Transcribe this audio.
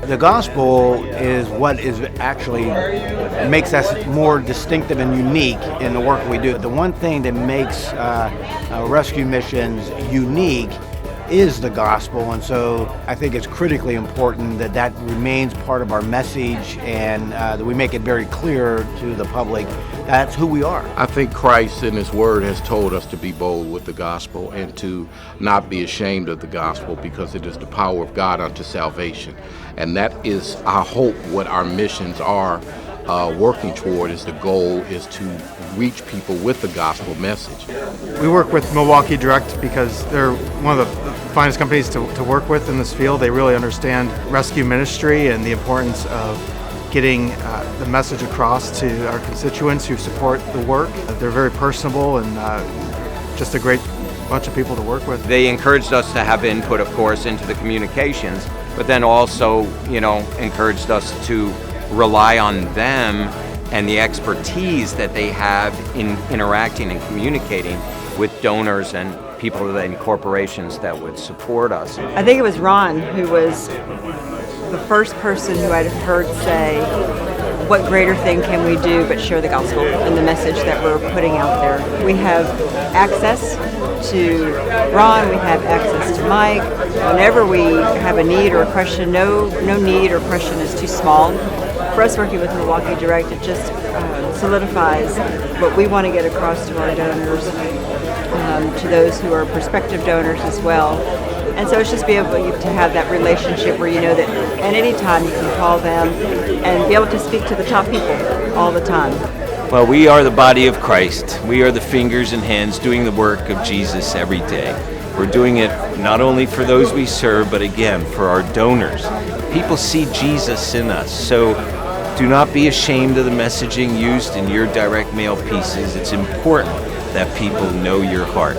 The gospel is what is actually makes us more distinctive and unique in the work we do. The one thing that makes rescue missions unique is the gospel, and so I think it's critically important that that remains part of our message, and that we make it very clear to the public that's who we are. I think Christ in His Word has told us to be bold with the gospel and to not be ashamed of the gospel, because it is the power of God unto salvation. And that is, I hope, what our missions are working toward. Is the goal is to reach people with the gospel message. We work with Milwaukee Direct because they're one of the finest companies to work with in this field. They really understand rescue ministry and the importance of getting the message across to our constituents who support the work. They're very personable and just a great bunch of people to work with. They encouraged us to have input, of course, into the communications, but then also, encouraged us to rely on them and the expertise that they have in interacting and communicating with donors and people and corporations that would support us. I think it was Ron who was the first person who I'd heard say, what greater thing can we do but share the gospel and the message that we're putting out there. We have access to Ron, we have access to Mike. Whenever we have a need or a question, no need or question is too small. For us working with Milwaukee Direct, it just solidifies what we want to get across to our donors, to those who are prospective donors as well. And so it's just be able to have that relationship where you know that at any time you can call them and be able to speak to the top people all the time. Well, we are the body of Christ. We are the fingers and hands doing the work of Jesus every day. We're doing it not only for those we serve, but again, for our donors. People see Jesus in us, so do not be ashamed of the messaging used in your direct mail pieces. It's important that people know your heart.